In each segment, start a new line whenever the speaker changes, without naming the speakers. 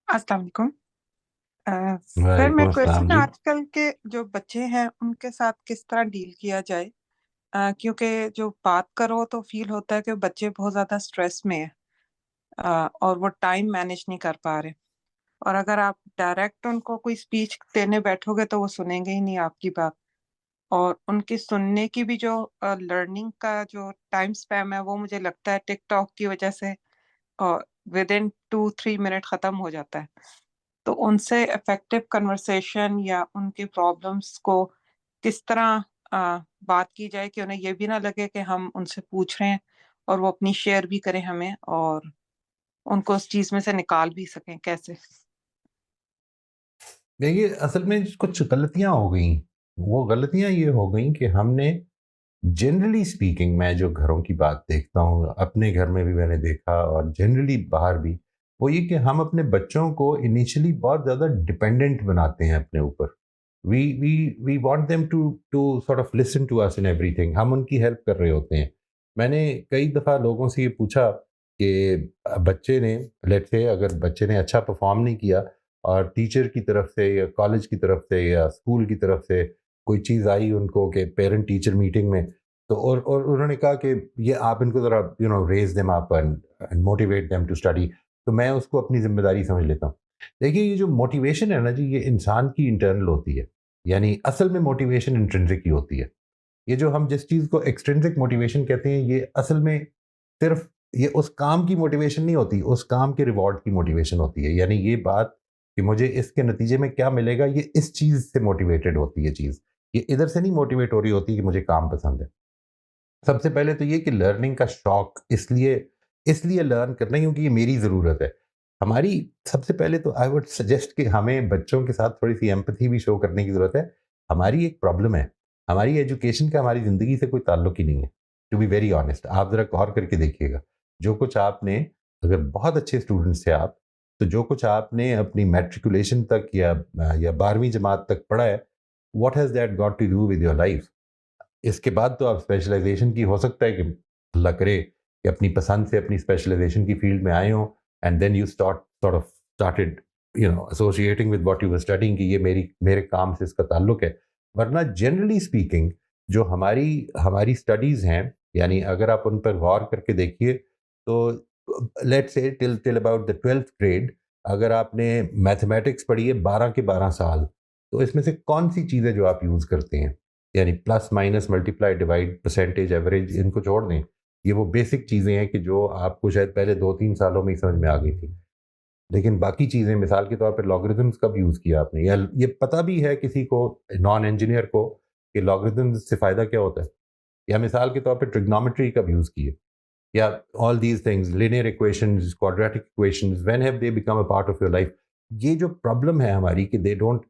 अस्सलाम वालेकुम। सर,
वालेकुम
मेरा
अस्सलाम
क्वेश्चन है
जी।
आजकल के जो बच्चे हैं उनके साथ किस तरह डील किया जाए। क्योंकि जो बात करो तो फील होता है कि बच्चे बहुत ज्यादा स्ट्रेस में है, और वो टाइम मैनेज नहीं कर पा रहे। और अगर आप डायरेक्ट उनको कोई स्पीच देने बैठोगे तो वो सुनेंगे ही नहीं आपकी बात। और उनकी सुनने की भी जो लर्निंग का जो टाइम स्पैम है वो मुझे लगता है टिकटॉक की वजह से विद इन 2-3 मिनट खत्म हो जाता है। तो उनसे इफेक्टिव कन्वर्सेशन या उनकी प्रॉब्लम्स को किस तरह बात की जाए कि उन्हें ये भी ना लगे कि हम उनसे पूछ रहे हैं, और वो अपनी शेयर भी करें हमें, और उनको उस चीज में से निकाल भी सकें कैसे।
देखिए, असल में कुछ गलतियां हो गई। वो गलतियां ये हो गई कि हमने जनरली स्पीकिंग, मैं जो घरों की बात देखता हूँ, अपने घर में भी मैंने देखा और जनरली बाहर भी, वो ये कि हम अपने बच्चों को इनिशियली बहुत ज़्यादा डिपेंडेंट बनाते हैं अपने ऊपर। We want them to to sort of listen to us in everything. हम उनकी हेल्प कर रहे होते हैं। मैंने कई दफ़ा लोगों से ये पूछा कि बच्चे ने, लेट्स से अगर बच्चे ने अच्छा परफॉर्म नहीं किया और टीचर की तरफ से या कॉलेज की तरफ से या स्कूल की तरफ से कोई चीज़ आई उनको कि पेरेंट टीचर मीटिंग में, तो और उन्होंने कहा कि ये आप इनको ज़रा raise them up and motivate them to study, तो मैं उसको अपनी जिम्मेदारी समझ लेता हूँ। देखिए, ये जो मोटिवेशन है ना जी, ये इंसान की इंटरनल होती है। यानी असल में मोटिवेशन इंट्रिंसिक ही होती है। ये जो हम जिस चीज़ को एक्सट्रिंसिक मोटिवेशन कहते हैं, ये असल में सिर्फ ये उस काम की मोटिवेशन नहीं होती, उस काम के रिवॉर्ड की मोटिवेशन होती है। यानी ये बात कि मुझे इसके नतीजे में क्या मिलेगा, ये इस चीज़ से मोटिवेटेड होती है चीज़। ये इधर से नहीं मोटिवेट हो रही होती कि मुझे काम पसंद है। सबसे पहले तो ये कि लर्निंग का शौक इसलिए इसलिए लर्न करना है क्योंकि ये मेरी ज़रूरत है। हमारी सबसे पहले तो आई वुड सजेस्ट कि हमें बच्चों के साथ थोड़ी-सी एम्पैथी भी शो करने की ज़रूरत है। हमारी एक प्रॉब्लम है, हमारी एजुकेशन का हमारी ज़िंदगी से कोई ताल्लुक ही नहीं है, टू बी वेरी ऑनेस्ट। आप ज़रा गौर करके देखिएगा, जो कुछ आपने, अगर बहुत अच्छे स्टूडेंट्स थे आप, तो जो कुछ आपने अपनी मैट्रिकुलेशन तक या 12वीं जमात तक पढ़ा है, what has that got to do with your life? इसके बाद तो आप स्पेशलाइजेशन की, हो सकता है कि अल्लाह करे कि अपनी पसंद से अपनी स्पेशलाइजेशन की फील्ड में आए हों, and then you started associating with what you were studying कि ये मेरे काम से इसका ताल्लुक है। वरना जनरली स्पीकिंग, जो हमारी हमारी स्टडीज़ हैं, यानी अगर आप उन पर गौर करके देखिए, तो let's say till till about the 12th grade, अगर आपने मैथमेटिक्स पढ़ी है 12 के 12 साल, तो इसमें से कौन सी चीज़ें जो आप यूज़ करते हैं, यानी plus minus multiply divide percentage average, इनको छोड़ दें। ये वो बेसिक चीज़ें हैं कि जो आपको शायद पहले 2-3 सालों में ही समझ में आ गई थी। लेकिन बाकी चीज़ें, मिसाल के तौर पे लॉगरिथम्स कब यूज़ किया आपने, या ये पता भी है किसी को, नॉन इंजीनियर को, कि लॉगरिथम्स से फ़ायदा क्या होता है? या मिसाल के तौर पे ट्रिग्नोमेट्री कब यूज़ की है? या all these things, linear equations, quadratic equations, when have they become a part of your life? ये जो प्रॉब्लम है हमारी कि दे डोंट,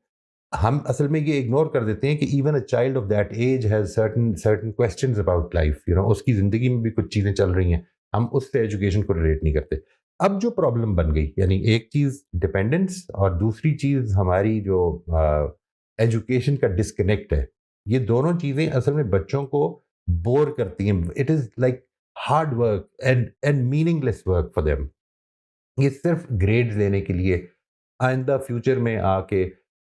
हम असल में ये इग्नोर कर देते हैं कि even a child of that age has certain certain questions about life, उसकी ज़िंदगी में भी कुछ चीज़ें चल रही हैं। हम उससे एजुकेशन को रिलेट नहीं करते। अब जो प्रॉब्लम बन गई, यानी एक चीज़ डिपेंडेंस और दूसरी चीज़ हमारी जो एजुकेशन का डिस्कनेक्ट है। ये दोनों चीज़ें असल में बच्चों को बोर करती हैं। It is like hard work and meaningless work for them. ये सिर्फ ग्रेड्स लेने के लिए, आइंदा फ्यूचर में आके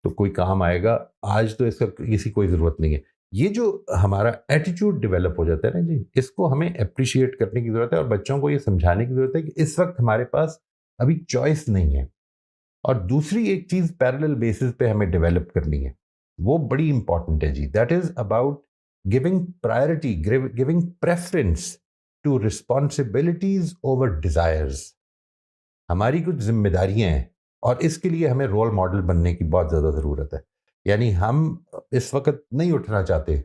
तो कोई काम आएगा, आज तो इसका किसी कोई ज़रूरत नहीं है। ये जो हमारा एटीट्यूड डेवलप हो जाता है ना जी, इसको हमें एप्रिशिएट करने की ज़रूरत है और बच्चों को ये समझाने की ज़रूरत है कि इस वक़्त हमारे पास अभी चॉइस नहीं है। और दूसरी एक चीज़ पैरेलल बेसिस पे हमें डेवलप करनी है, वो बड़ी इंपॉर्टेंट है जी। That is about giving priority, giving preference to responsibilities over desires. हमारी कुछ ज़िम्मेदारियाँ हैं और इसके लिए हमें रोल मॉडल बनने की बहुत ज़्यादा ज़रूरत है। यानी हम इस वक़्त नहीं उठना चाहते,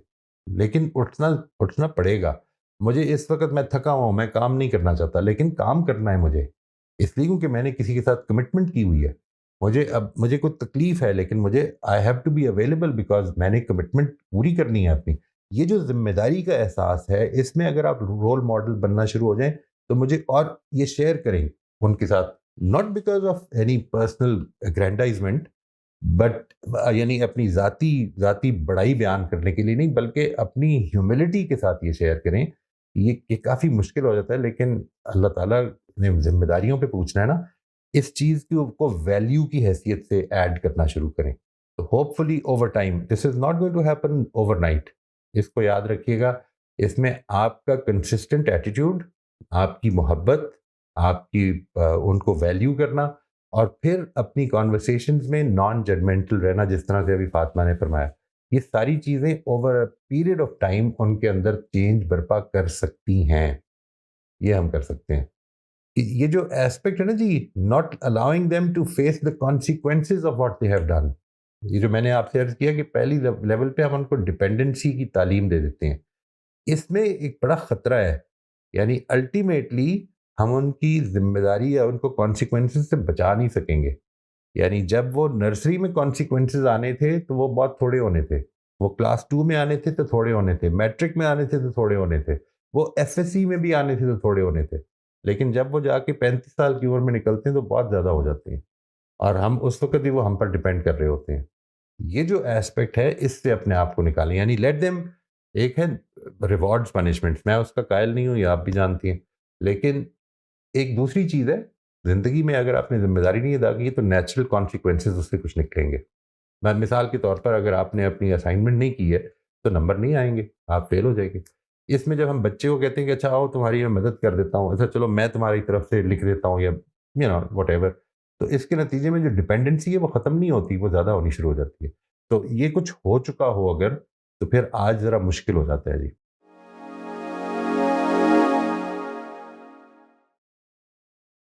लेकिन उठना उठना पड़ेगा। मुझे इस वक़्त, मैं थका हुआ हूँ, मैं काम नहीं करना चाहता, लेकिन काम करना है मुझे। इसलिए क्योंकि मैंने किसी के साथ कमिटमेंट की हुई है। मुझे कोई तकलीफ़ है, लेकिन मुझे I have to be available because मैंने कमिटमेंट पूरी करनी है अपनी। ये जो ज़िम्मेदारी का एहसास है, इसमें अगर आप रोल मॉडल बनना शुरू हो जाएँ, तो मुझे और ये शेयर करें उनके साथ, not because of any personal aggrandizement, but यानी अपनी ज़ाती ज़ाती बड़ाई बयान करने के लिए नहीं, बल्कि अपनी ह्यूमिलिटी के साथ ये शेयर करें। ये काफ़ी मुश्किल हो जाता है, लेकिन अल्लाह ताला ने ज़िम्मेदारियों पे पूछना है ना, इस चीज़ को वैल्यू की हैसियत से ऐड करना शुरू करें। तो hopefully over time, this is not going to happen overnight. इसको याद रखिएगा, इसमें आपका कंसिस्टेंट एटीट्यूड, आपकी मोहब्बत, आपकी उनको वैल्यू करना और फिर अपनी कॉन्वर्सेशंस में नॉन जजमेंटल रहना, जिस तरह से अभी फातिमा ने फरमाया, ये सारी चीज़ें over a period of time उनके अंदर चेंज बर्पा कर सकती हैं। ये हम कर सकते हैं। ये जो एस्पेक्ट है ना जी, not allowing them to face the consequences of what they have done, ये जो मैंने आपसे अर्ज किया कि पहली लेवल पे हम उनको डिपेंडेंसी की तालीम दे देते हैं, इसमें एक बड़ा खतरा है। यानी अल्टीमेटली हम उनकी जिम्मेदारी या उनको कॉन्सिक्वेंसेज से बचा नहीं सकेंगे। यानी जब वो नर्सरी में कॉन्सिक्वेंसेज आने थे तो वो बहुत थोड़े होने थे, वो क्लास 2 में आने थे तो थोड़े होने थे, मैट्रिक में आने थे तो थोड़े होने थे, वो एफएससी में भी आने थे तो थोड़े होने थे। लेकिन जब वो जाके 35 साल की उम्र में निकलते हैं तो बहुत ज़्यादा हो जाते हैं और हम उस वक़्त ही वो हम पर डिपेंड कर रहे होते हैं। ये जो एस्पेक्ट है इससे अपने आप को निकालें, यानी लेट देम। एक है रिवॉर्ड्स पनिशमेंट्स, मैं उसका कायल नहीं हूँ, ये आप भी जानती हैं। लेकिन एक दूसरी चीज़ है, ज़िंदगी में अगर आपने ज़िम्मेदारी नहीं अदा की तो नेचुरल कॉन्सिक्वेंसेज़ उससे कुछ निकलेंगे। मैं मिसाल के तौर पर, अगर आपने अपनी असाइनमेंट नहीं की है तो नंबर नहीं आएँगे, आप फेल हो जाएँगे। इसमें जब हम बच्चे को कहते हैं कि अच्छा आओ तुम्हारी मैं मदद कर देता हूँ, अच्छा चलो मैं तुम्हारी तरफ से लिख देता हूँ या व्हाटएवर, तो इसके नतीजे में जो डिपेंडेंसी है वो ख़त्म नहीं होती, वो ज़्यादा होनी शुरू हो जाती है। तो ये कुछ हो चुका हो अगर, तो फिर आज ज़रा मुश्किल हो जाता है जी।